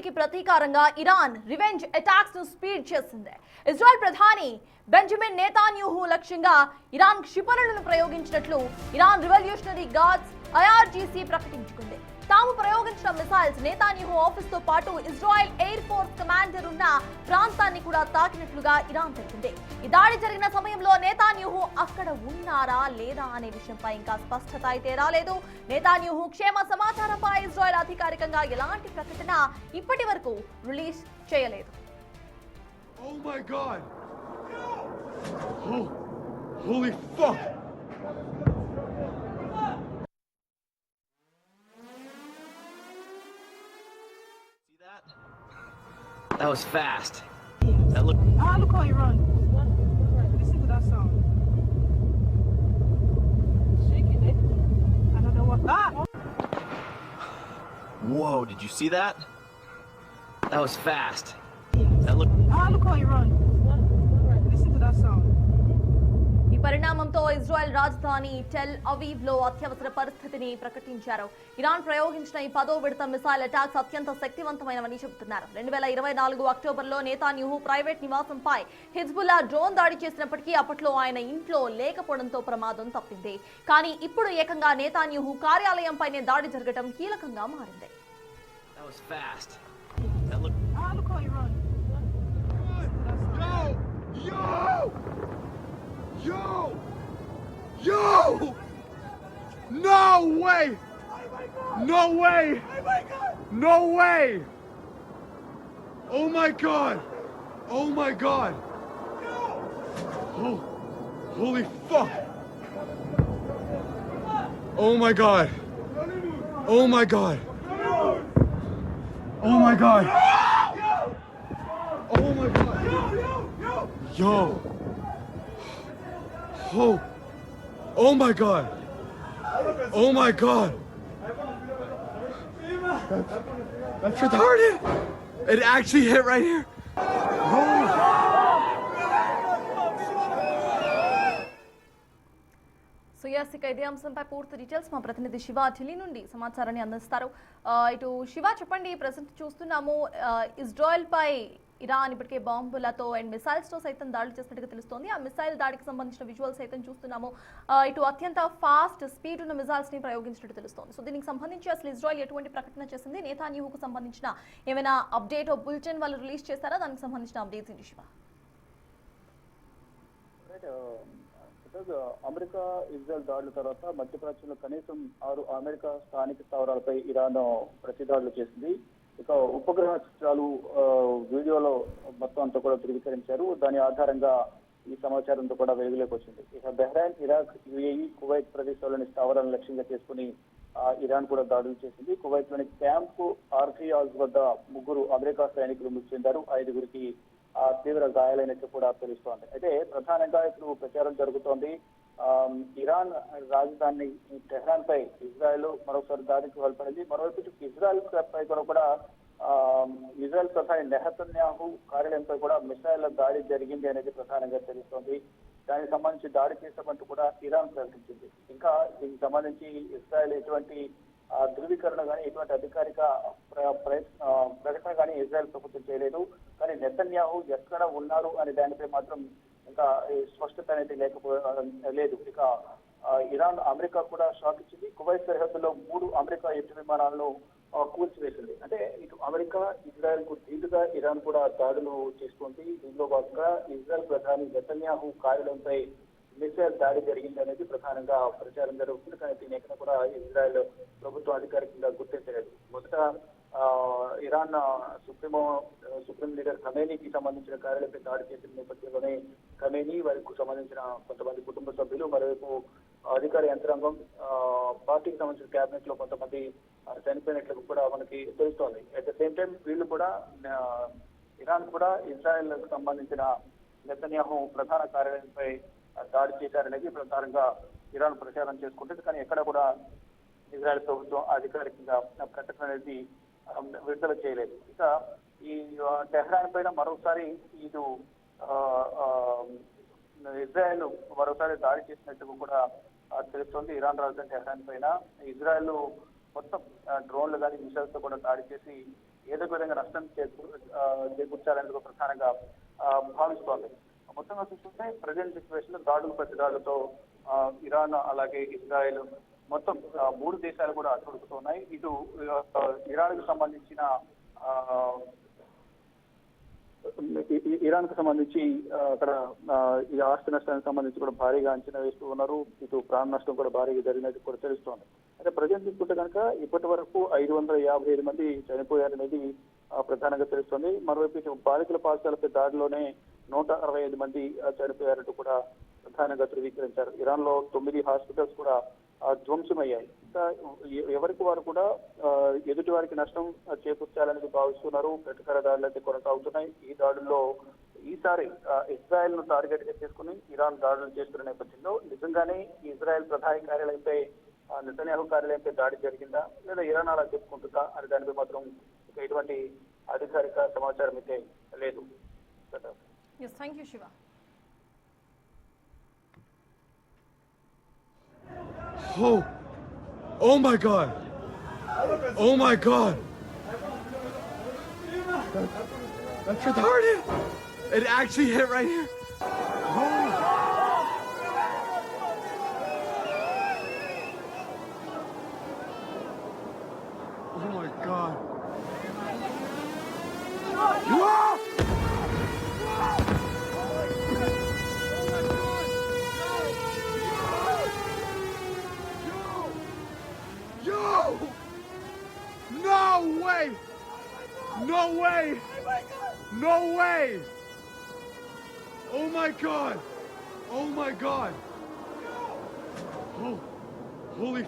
పరిస్థితికి ప్రతీకారంగా Iran revenge attacks ను స్పీడ్ చేసింది. ఇజ్రాయెల్ ప్రధాని బెంజమిన్ నెతాన్యాహు లక్ష్యంగా ఇరాన్ క్షిపణులను ప్రయోగించినట్లు ఇరాన్ రివల్యూషనరీ గార్డ్స్ ఐఆర్జీసీ ప్రకటించుకుంది. తాము ప్రయోగించిన మిసైల్స్ నెతాన్యాహు ఆఫీస్ తో పాటు ఇజ్రాయెల్ ఎయిర్ ఫోర్స్ కమాండర్ ఉన్న ప్రాంతాన్ని కూడా తాకినట్లుగా ఇరాన్ తెలిపింది. ఈ దాడి జరిగిన సమయంలో నెతాన్యాహు అక్కడ ఉన్నారా లేదా అనే విషయంపై ఇంకా స్పష్టత అయితే రాలేదు. నెతాన్యాహు క్షేమ సమాచారంపై ఇజ్రాయెల్ అధికారికంగా ఎలాంటి ప్రకటన ఇప్పటి వరకు రిలీజ్ చేయలేదు. Oh my God! Oh, holy fuck! That was fast. That look. Ah, look how you run. Listen to that sound. Shaking it. I don't know what. Ah! Whoa! Did you see that? That was fast. That look. Ah, look how you run. Listen to that sound. ఈ పరిణామంతో Israel రాజధాని Tel Aviv లో అత్యవసర పరిస్థితిని ప్రకటించారు. Iran ప్రయోగించిన ఈ 10వ విడత మిసైల్ అటాక్స్ అత్యంత శక్తివంతమైనవని చెబుతున్నారు. 2024 అక్టోబర్లో నెతాన్యాహు ప్రైవేట్ నివాసంపై హిజ్బుల్లా డ్రోన్ దాడి చేసినప్పటికీ అప్పట్లో ఆయన ఇంట్లో లేకపోవడంతో ప్రమాదం తప్పింది. కానీ ఇప్పుడు ఏకంగా నెతాన్యాహు కార్యాలయంపైనే దాడి జరగడం కీలకంగా మారింది. That was fast. That look. Ah, look how you run. Yo! Yo! No way! No way! No way! Oh my God! Oh my God! Oh, holy fuck! Oh my God! Oh my God! Oh my God! Oh my God! Yo! Oh! Oh my God! Oh my God! That's retarded! It actually hit right here! So ఎస్ ఇక ఇదే అంశంపై పూర్తి details మా ప్రతినిధి శివ ఢిల్లీ నుండి సమాచారాన్ని అందిస్తారు. ఇటు శివ చెప్పండి, ప్రజెంట్ చూస్తున్నాము ఇజ్రాయెల్ పై ఇరాన్ ఇప్పటికే బాంబులతో అండ్ మిసైల్స్ తో సైతం దాడులు చేసినట్టుగా తెలుస్తోంది. ఆ మిసైల్ దాడికి సంబంధించిన విజువల్స్ సైతం చూస్తున్నాము. ఇటు అత్యంత ఫాస్ట్ స్పీడ్ ఉన్న మిసైల్స్ ని ప్రయోగించినట్టు తెలుస్తోంది. సో దీనికి సంబంధించి అసలు ఇజ్రాయెల్ ఎటువంటి ప్రకటన చేసింది? నెతాన్యాహుకు సంబంధించిన ఏమైనా అప్డేట్ బులెటిన్ వాళ్ళు రిలీజ్ చేస్తారా? దానికి సంబంధించిన అప్డేట్స్ ఏంటి శివ? అమెరికా ఇజ్రాయెల్ దాడుల తర్వాత మధ్యప్రాచ్యంలో కనీసం 6 అమెరికా స్థానిక స్థావరాలపై ఇరాన్ ప్రతిదాడులు చేసింది. ఇక ఉపగ్రహ చిత్రాలు వీడియోలో మొత్తం అంతా కూడా ధృవీకరించారు. దాని ఆధారంగా ఈ సమాచారంతో కూడా వెలుగులోకి వచ్చింది. ఇక బహ్రెయిన్, ఇరాక్, యుఏఈ, కువైట్ ప్రదేశాల్లోని స్థావరాలను లక్ష్యంగా చేసుకుని ఇరాన్ కూడా దాడులు చేసింది. కువైట్ లోని క్యాంప్ ఆర్ఫియాజ్ వద్ద 3 అమెరికా సైనికులు మృతి చెందారు. 5గురికి తీవ్ర గాయాలైనట్టు కూడా తెలుస్తోంది. అయితే ప్రధానంగా ఇప్పుడు ప్రచారం జరుగుతోంది. ఇరాన్ రాజధాని టెహ్రాన్ పై ఇజ్రాయెల్ మరోసారి దాడికి పాల్పడింది. మరోవైపు ఇజ్రాయెల్ పై కూడా ఇజ్రాయెల్ ప్రధాని నెతన్యాహు కార్యాలయంపై కూడా మిసైల్ దాడి జరిగింది అనేది ప్రధానంగా తెలుస్తోంది. దానికి సంబంధించి దాడి చేసామంటూ కూడా ఇరాన్ ప్రకటించింది. ఇంకా దీనికి సంబంధించి ఇజ్రాయెల్ ఎటువంటి ధృవీకరణ కానీ ఎటువంటి అధికారిక ప్రకటన కానీ ఇజ్రాయెల్ ప్రభుత్వం చేయలేదు. కానీ నెతన్యాహు ఎక్కడ ఉన్నారు అనే దానిపై మాత్రం ఇంకా స్పష్టత అనేది లేదు. ఇక ఇరాన్ అమెరికా కూడా షాక్ ఇచ్చింది. కువైట్ సరిహద్దులో 3 అమెరికా యుద్ధ విమానాలను కూల్చివేసింది. అంటే ఇటు అమెరికా, ఇజ్రాయెల్ కు ధీటుగా ఇరాన్ కూడా దాడులు చేస్తుంది. దీనిలో భాగంగా ఇజ్రాయెల్ ప్రధాని నెతన్యాహు కార్యాలయంపై మిసైల్ దాడి జరిగింది అనేది ప్రధానంగా ప్రచారం జరుగుతుంది. కానీ దీని ఎక్కడ కూడా ఇజ్రాయెల్ ప్రభుత్వం అధికారికంగా గుర్తించలేదు. మొదట ఇరాన్ సుప్రీం లీడర్ ఖమేనీకి సంబంధించిన కార్యాలయంపై దాడి చేసిన నేపథ్యంలోనే ఖమేనీ, వారికి సంబంధించిన కొంతమంది కుటుంబ సభ్యులు, మరోవైపు అధికార యంత్రాంగం, పార్టీకి సంబంధించిన కేబినెట్ లో కొంతమంది చనిపోయినట్లు కూడా మనకి తెలుస్తోంది. అట్ ద సేమ్ టైం వీళ్ళు కూడా ఇరాన్ కూడా ఇజ్రాయెల్ కు సంబంధించిన నెతన్యాహు ప్రధాన కార్యాలయంపై దాడి చేశారనేది ప్రధానంగా ఇరాన్ ప్రచారం చేసుకుంటుంది. కానీ ఎక్కడ కూడా ఇజ్రాయెల్ ప్రభుత్వం అధికారికంగా ప్రకటన అనేది విడుదల చేయలేదు. ఇక ఈ టెహ్రాన్ పైన మరోసారి ఇటు ఇజ్రాయెల్ మరోసారి దాడి చేసినట్టు కూడా తెలుస్తోంది. ఇరాన్ రాజధాని టెహ్రాన్ పైన ఇజ్రాయెల్ మొత్తం డ్రోన్లు కానీ మిసైల్స్ తో కూడా దాడి చేసి ఏదో ఒక విధంగా నష్టం చేకూర్చాలనేది ప్రధానంగా భావిస్తోంది. మొత్తంగా చూస్తుంటే ప్రజెంట్ సిచ్యువేషన్ లో దాడులు ప్రతిదాడులతో ఇరాన్ అలాగే ఇజ్రాయెల్ మొత్తం 3 దేశాలు కూడా అట్టుడుకుతున్నాయి. ఇటు ఇరాన్ కు సంబంధించిన ఇరాన్ కు సంబంధించి అక్కడ ఈ ఆస్తి నష్టానికి సంబంధించి కూడా భారీగా అంచనా వేస్తూ ఉన్నారు. ఇటు ప్రాణ నష్టం కూడా భారీగా జరిగినట్టు కూడా తెలుస్తోంది. అయితే ప్రజెంట్ చూసుకుంటే కనుక ఇప్పటి వరకు 555 మంది చనిపోయారనేది ప్రధానంగా తెలుస్తోంది. మరోవైపు ఇటు బాలికల పాఠశాలపై దాడిలోనే 165 మంది చనిపోయారంటూ కూడా ప్రధానంగా ధృవీకరించారు. ఇరాన్ లో 9 హాస్పిటల్స్ కూడా ధ్వంసమయ్యాయి. ఇంకా ఎవరికి వారు కూడా ఎదుటి వారికి నష్టం చేకూర్చాలని భావిస్తున్నారు. ప్రతీకార దాడులు అయితే కొనసాగుతున్నాయి. ఈ దాడుల్లో ఈసారి ఇజ్రాయెల్ ను టార్గెట్ గా చేసుకుని ఇరాన్ దాడులు చేస్తున్న నేపథ్యంలో నిజంగానే ఇజ్రాయెల్ ప్రధాని కార్యాలయంపై నెతన్యాహు కార్యాలయంపై దాడి జరిగిందా లేదా ఇరాన్ అలా చెప్పుకుంటుందా అనే దానిపై మాత్రం ఎటువంటి అధికారిక సమాచారం అయితే లేదు. Yes, thank you, Shiva. Oh my God! Oh my God! That's retarded! It actually hit right here. Oh my God! Whoa! Yo! No way! No way! No way! Oh my God! Oh my God! Oh, holy